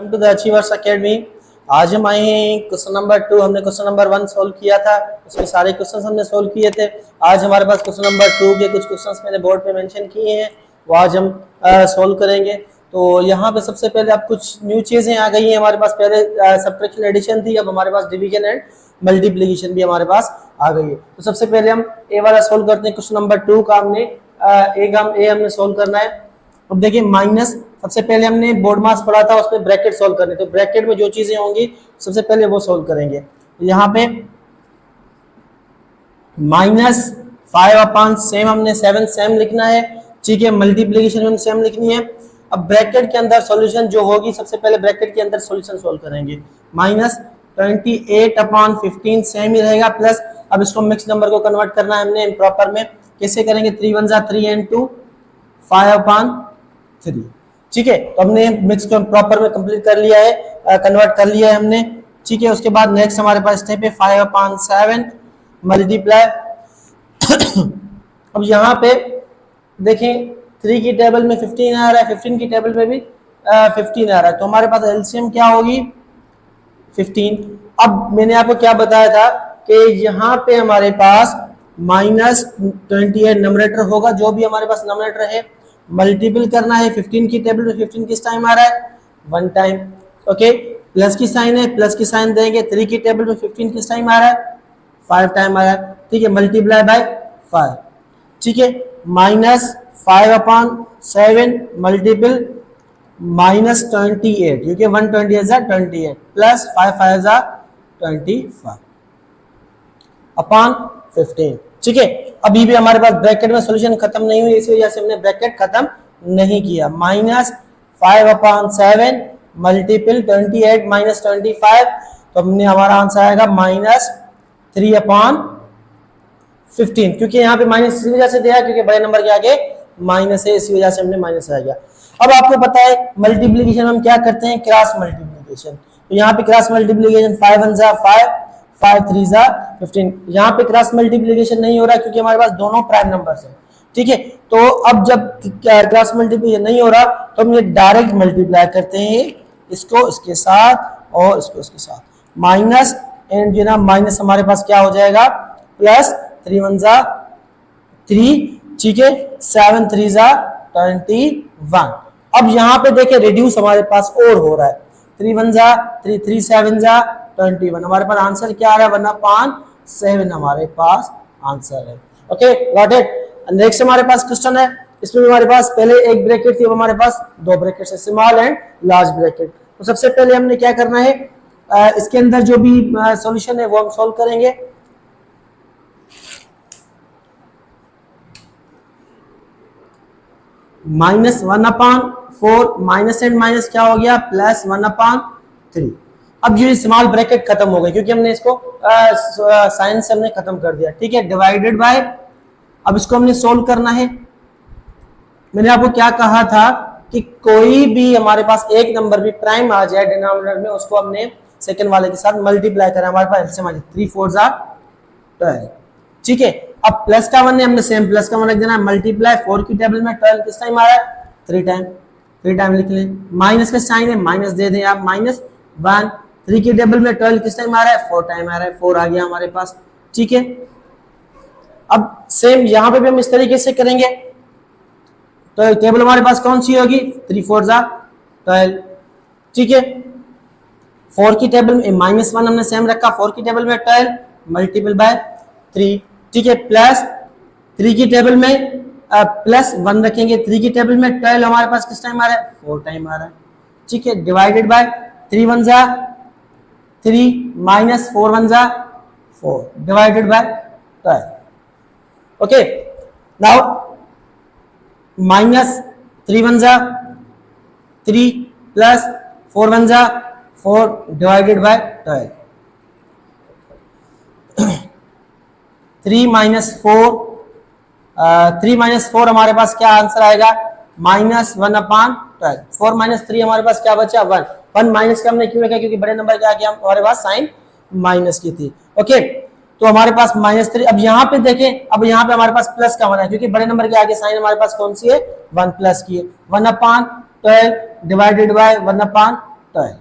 Welcome to the achievers academy. आज हम आए हैं क्वेश्चन नंबर 2। हमने क्वेश्चन नंबर 1 सोल्व किया था, उसमें सारे क्वेश्चंस हमने सोल्व किए थे। आज हमारे पास क्वेश्चन नंबर 2 के कुछ क्वेश्चंस मैंने बोर्ड पे मेंशन किए हैं, वो आज हम सोल्व करेंगे। तो यहाँ पे सबसे पहले अब कुछ न्यू चीजें आ गई हैं हमारे पास। पहले सब्ट्रैक्शन एडिशन थी, अब हमारे पास डिवीजन एंड मल्टीप्लिकेशन भी हमारे पास आ गई है। तो सबसे पहले हम ए वाला सोल्व करते हैं। क्वेश्चन नंबर 2 का हमने सोल्व करना है। अब देखिए माइनस, सबसे पहले हमने बोर्ड मास पढ़ा था, उसमें ब्रैकेट सोल्व करने, तो ब्रैकेट में जो चीजें होंगी सबसे पहले वो सोल्व करेंगे। यहाँ पे -5/7 हमने 7 सेम लिखना है, ठीक है। मल्टीप्लिकेशन में सेम लिखनी है। अब ब्रैकेट के अंदर सॉल्यूशन जो होगी, सबसे पहले ब्रैकेट के अंदर सॉल्यूशन सोल्व करेंगे। -28/15 सेम ही रहेगा, प्लस अब इसको मिक्स नंबर को कन्वर्ट करना है हमने इम्प्रॉपर में। कैसे करेंगे? 3 1 3 and 2 5/3, ठीक है। तो हमने मिक्स को प्रॉपर में कंप्लीट कर लिया है, कन्वर्ट कर लिया है हमने, ठीक है। उसके बाद नेक्स्ट हमारे पास स्टेप है 5/7 मल्टीप्लाई। अब यहाँ पे देखें 3 की टेबल में 15 आ रहा है, 15 की टेबल में भी 15 आ रहा है, तो हमारे पास एलसीएम क्या होगी? 15। अब मैंने आपको क्या बताया था कि यहाँ पे हमारे पास -28 नंबरेटर होगा, जो भी हमारे पास नंबरेटर है मल्टीपल करना है। 15 की टेबल में 15 किस टाइम आ रहा है? 1 टाइम, ओके। प्लस की साइन है, प्लस की साइन देंगे। 3 की टेबल में 15 किस टाइम आ रहा है? 5 टाइम आ रहा है, ठीक है। मल्टीप्लाई बाय 5, ठीक है। -5/7 मल्टीपल -28, क्योंकि 120 प्लस 5 5 25 अपॉन 15, ठीक है। अभी भी हमारे पास ब्रैकेट में सॉल्यूशन खत्म नहीं हुई, इसी वजह से हमने ब्रैकेट खत्म नहीं किया। -5/7 मल्टीपल 28 -25, तो हमने हमारा आंसर आएगा -3/15, क्योंकि यहाँ पे माइनस इसी वजह से दिया क्योंकि बड़े नंबर के आगे माइनस है, इसी वजह से हमने माइनस आ गया। अब आपको पता है मल्टीप्लीकेशन हम क्या करते हैं? Cross multiplication. तो यहाँ पे क्रॉस मल्टीप्लीकेशन 5 1 5 5 3 15। यहाँ पे क्रॉस मल्टीप्लिकेशन नहीं हो रहा क्योंकि हमारे पास दोनों प्राइम नंबर्स हैं, ठीक है। तो अब जब क्रॉस मल्टीप्लिकेशन नहीं हो रहा तो हम ये डायरेक्ट मल्टीप्लाई करते हैं, इसको इसके साथ और इसको इसके साथ। माइनस एंड जो ना माइनस हमारे पास क्या हो जाएगा? प्लस 3 1 3, ठीक है। 7 3 21। अब यहाँ पे देखे रिड्यूस हमारे पास और हो रहा है। 3 1 3 3 7 21, हमारे पास आंसर क्या आ रहा है? 1/7 हमारे पास आंसर है, ओके। Got it. नेक्स्ट हमारे पास क्वेश्चन है, इसमें हमारे पास पहले एक ब्रैकेट थी, अब हमारे पास 2 ब्रैकेट है, स्मॉल एंड लार्ज ब्रैकेट। तो सबसे पहले हमने क्या करना है, इसके अंदर जो भी सॉल्यूशन है वो हम सोल्व करेंगे। -1/4 माइनस एंड माइनस क्या हो गया? +1/3। अब ये स्मॉल ब्रैकेट खत्म हो गई क्योंकि हमने इसको साइन से हमने खत्म कर दिया, ठीक है। डिवाइडेड बाय, अब इसको हमने सोल्व करना है। मैंने आपको क्या कहा था कि कोई भी हमारे पास एक नंबर भी प्राइम आ जाए डिनोमिनेटर में, उसको हमने सेकंड वाले के साथ मल्टीप्लाई करा। हमारे पास एलसीएम आ जाए 3 4 12, ठीक है। अब प्लस का 1 है, हमने सेम प्लस का 1 लिख देना है। मल्टीप्लाई 4 की टेबल में 12 किस टाइम आ रहा है? 3 टाइम, 3 टाइम लिख लें। माइनस का साइन है, माइनस दे दें आप, -1। 3 की टेबल में 12 किस टाइम आ रहा है? 4 टाइम आ रहा है, 4 आ गया हमारे पास, ठीक है। अब सेम यहाँ पे भी हम इस तरीके से करेंगे। तो टेबल हमारे पास कौन सी होगी? 3 4 12, ठीक है। 4 की टेबल में -1 हमने सेम रखा, 4 की टेबल में 12 मल्टीपल बाय 3, ठीक है। प्लस 3 की टेबल में +1 रखेंगे। 3 की टेबल में 12 हमारे पास किस टाइम आ रहा है? 4 टाइम आ रहा है, ठीक है। Divided by 3 1 3 -4 1 4 divided by 12, okay. Now -3 1 3 plus 4 1 4 divided by 12। 3 -4 हमारे पास क्या आंसर आएगा? -1/12। 4 - 3 हमारे पास क्या बचा? 1 माइनस का हमने क्यों रखा? क्योंकि बड़े नंबर के आगे हमारे पास साइन माइनस की थी, ओके। तो हमारे पास -3। अब यहाँ पे देखें, अब यहाँ पे हमारे पास प्लस का 1 है क्योंकि बड़े नंबर के आगे साइन हमारे पास कौन सी है? 1 प्लस की है। 1/12 डिवाइडेड बाय 1/3, 12।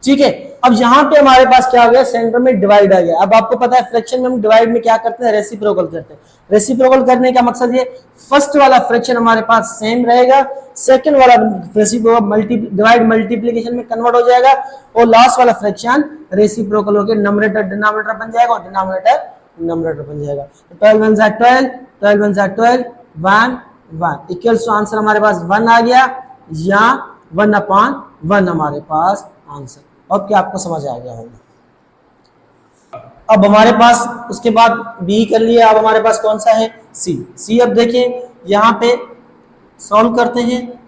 ठीक है, अब यहाँ पे हमारे पास क्या हो गया, सेंटर में डिवाइड आ गया। अब आपको पता है फ्रैक्शन में हम डिवाइड में क्या करते हैं, रेसिप्रोकल करते हैं। रेसिप्रोकल करने का मकसद ये, फर्स्ट वाला फ्रैक्शन हमारे पास सेम रहेगा, सेकंड वाला रेसिप्रोकल डिवाइड मल्टीप्लिकेशन में कन्वर्ट हो जाएगा, और लास्ट वाला फ्रैक्शन रेसिप्रोकल होकर नंबरेटर डिनोमिनेटर बन जाएगा और डिनोमिनेटर नंबरेटर बन जाएगा। 12 1 12, 12 1 12, 1 1 इक्वल्स टू आंसर हमारे पास 1 आ गया, या 1/1 हमारे पास आंसर। अब क्या आपको समझ आ गया होगा। अब हमारे पास उसके बाद बी कर लिया, अब हमारे पास कौन सा है, सी। सी अब देखिए यहाँ पे सॉल्व करते हैं।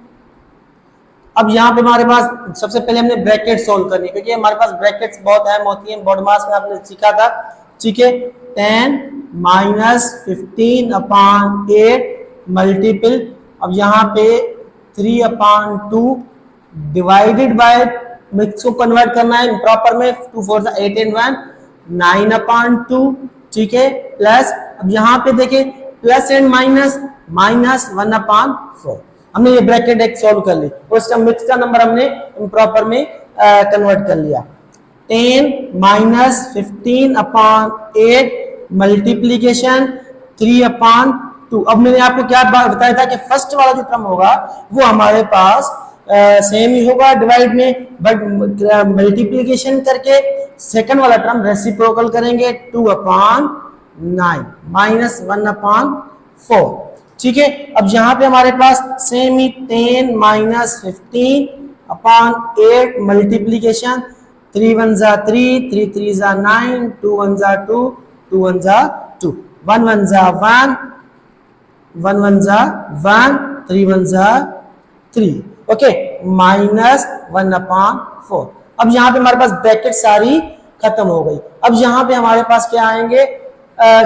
अब यहाँ पे हमारे पास सबसे पहले हमने ब्रैकेट सॉल्व करनी है, क्योंकि हमारे पास ब्रैकेट्स बहुत अहम होती हैं, बोर्ड मास में आपने सीखा था। ठीक है, 10 -15/8 मल्टीपल, अब यहाँ पे 3/2 डिवाइडेड बाय, मिक्स को कन्वर्ट करना है प्रॉपर में, 2 4 8 and 1 9/2। ठीक है, प्लस अब यहाँ पे देखें प्लस एंड माइनस, -1/4। हमने ये ब्रैकेट एक सॉल्व कर ली, और इसका मिक्स का नंबर हमने प्रॉपर में कन्वर्ट कर लिया। 10 -15/8 मल्टीप्लीकेशन 3/2। अब मैंने आपको क्या बताया था कि फर्स्ट वाला जो टर्म होगा वो हमारे पास सेम ही होगा डिवाइड में, बट मल्टीप्लिकेशन करके सेकंड वाला टर्म रेसिप्रोकल करेंगे, 2/9 -1/4। ठीक है, अब यहाँ पे हमारे पास सेम ही 10 -15/8 मल्टीप्लिकेशन 3 1 3, 3 3 9, 2 1 2, 2 1 2, 1 1 1, 1 1 1, 3 1 3। ओके, -1/4। अब यहाँ पे हमारे पास ब्रैकेट सारी खत्म हो गई। अब यहाँ पे हमारे पास क्या आएंगे,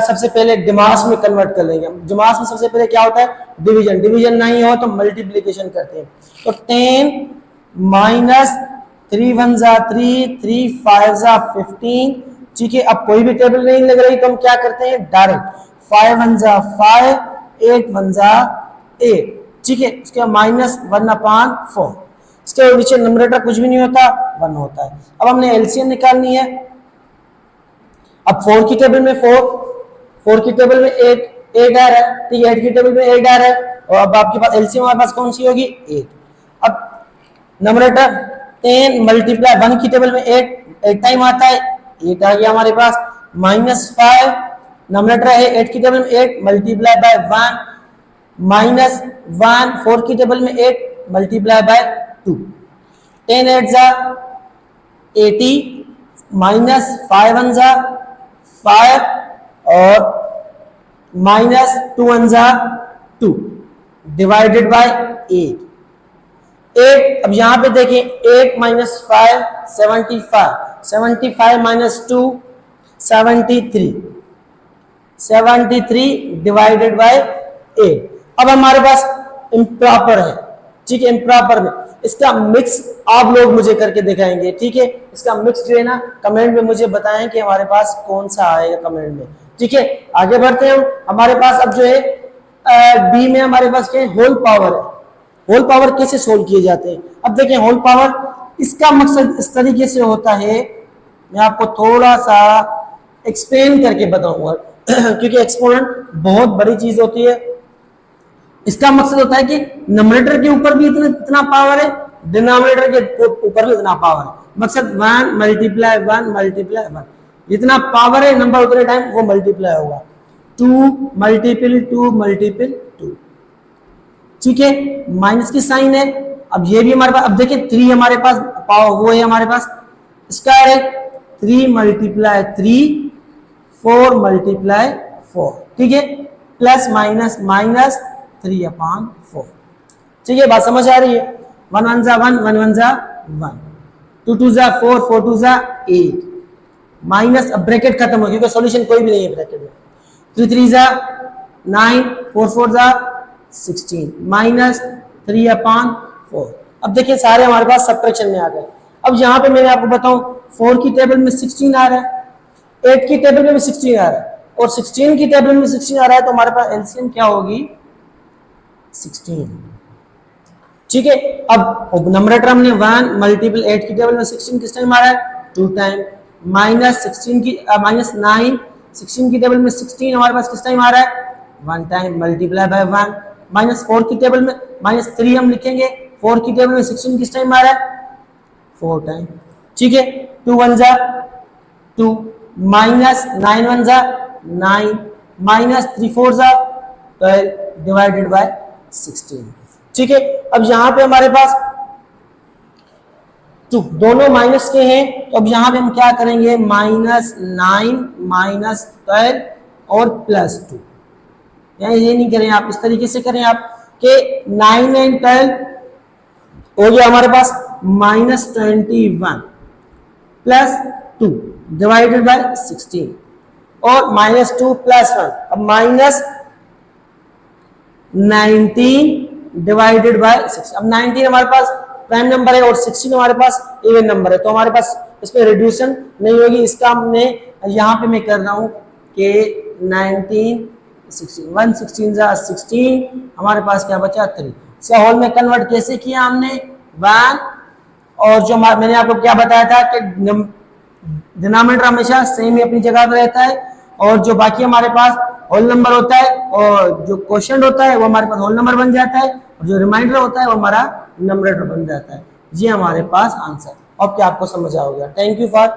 सबसे पहले डिमास में कन्वर्ट कर लेंगे। डिमास में सबसे पहले क्या होता है, डिवीजन। डिवीजन नहीं हो तो मल्टीप्लिकेशन करते हैं। तो 10 -3 1 3, 3 5 15। ठीक है, अब कोई भी टेबल नहीं लग रही तो हम क्या करते हैं, डायरेक्ट 5 1 5, 8 1 8। ठीक है, इसके -1/4। इसके नीचे नंबरेटर कुछ भी नहीं होता, 1 होता है। अब हमने एलसीएम निकालनी है। अब 4 की टेबल में 4 की टेबल में 8 आ रहा है, ठीक है, 8 की टेबल में 8 आ रहा है, और अब आपके पास एलसीएम हमारे पास कौन सी होगी, 8। अब नंबरेटर 10 मल्टीप्लाई 1 की टेबल में 8 टाइम आता है, 8 आ गया हमारे पास, -5 नंबरेटर है 8 की टेबल में 8 मल्टीप्लाई बाय 1, -1 4 की टेबल में 8 मल्टीप्लाई बाय 2, 10 8 80, -5 1 5, और -2 1 2 डिवाइडेड बाय 8। अब यहां पे देखें 8 -5 75, 75 -2 73 डिवाइडेड बाय 8। अब हमारे पास इम्प्रॉपर है, ठीक है, इम्प्रॉपर में इसका मिक्स आप लोग मुझे करके दिखाएंगे। ठीक है, इसका मिक्स जो है ना कमेंट में मुझे बताएं कि हमारे पास कौन सा आएगा कमेंट में। ठीक है, आगे बढ़ते हैं। हमारे पास अब जो है बी में हमारे पास क्या है, होल पावर है। होल पावर कैसे सोल्व किए जाते हैं, अब देखें होल पावर, इसका मकसद इस तरीके से होता है, मैं आपको थोड़ा सा एक्सप्लेन करके बताऊंगा क्योंकि एक्सपोनेंट बहुत बड़ी चीज होती है। इसका मकसद होता है कि नंबरेटर के ऊपर भी इतना पावर है, डिनोमिनेटर के ऊपर भी इतना पावर है। मकसद 1 मल्टीप्लाई 1 मल्टीप्लाई 1, जितना पावर है नंबर उतने टाइम वो मल्टीप्लाई होगा। 2 मल्टीपल 2 मल्टीपल 2। ठीक है, माइनस की साइन है। अब ये भी हमारे पास, अब देखिए 3 हमारे पास पावर वो है, हमारे पास स्क्वायर है, 3 मल्टीप्लाई 3 4 मल्टीप्लाई 4। ठीक है, प्लस माइनस माइनस 3/4। ठीक है, बात समझ आ रही है। 1 1 1 1 1 1, 2 2 4 4 2 8 माइनस, अब ब्रैकेट खत्म हो क्योंकि सॉल्यूशन कोई भी नहीं है ब्रैकेट में। 3 3 9 4 4 16 माइनस 3/4। अब देखिए सारे हमारे पास सब्ट्रैक्शन में आ गए। अब यहाँ पे मैंने आपको बताऊं 4 की टेबल में 16 आ रहा है, 8 की टेबल में भी 16 आ रहा है, और 16 की टेबल में 16 आ रहा है, तो हमारे पास एलसीएम क्या होगी, 16। ठीक है। अब नंबरेटर हमने 1 मल्टीपल 8 की टेबल में 16 किस टाइम आ रहा है 2 टाइम, माइनस 16 की माइनस 9 16 की टेबल में 16 हमारे पास किस टाइम आ रहा है 1 टाइम, मल्टीप्लाई बाय 1, माइनस 4 की टेबल में माइनस 3 हम लिखेंगे, 4 की टेबल में 16 किस टाइम आ रहा है 4 टाइम, ठीक है। 2 1 जा 2, माइनस 9 1 जा 9, माइनस 3 4 जा 12 डिवाइडेड बाय 16, ठीक है। अब यहां पे हमारे पास 2 दोनों माइनस के हैं, तो अब यहां पे हम क्या करेंगे माइनस 9 माइनस 12 और प्लस 2, ये नहीं करें आप, इस तरीके से करें आप कि 9 एंड 12 हो गया हमारे पास माइनस 21 प्लस 2 डिवाइडेड बाय 16 और माइनस 2 प्लस 1, अब माइनस 19 डिवाइडेड बाय 6। अब 19 हमारे पास प्राइम नंबर है और 16 हमारे पास इवन नंबर है, तो हमारे पास इसमें रिड्यूशन नहीं होगी। इसका हमने यहाँ पे मैं कर रहा हूँ कि 19 16 1 16 जा 16, हमारे पास क्या बचा 3। इसे होल में कन्वर्ट कैसे किया हमने 1, और जो मैंने आपको क्या बताया था कि डिनोमिनेटर हमेशा सेम ही अपनी जगह पर रहता है, और जो बाकी हमारे पास होल नंबर होता है और जो क्वोशिएंट होता है वो हमारे पास होल नंबर बन जाता है, और जो रिमाइंडर होता है वो हमारा नंबरेटर बन जाता है। ये हमारे पास आंसर। अब क्या आपको समझ आ गया? Thank you for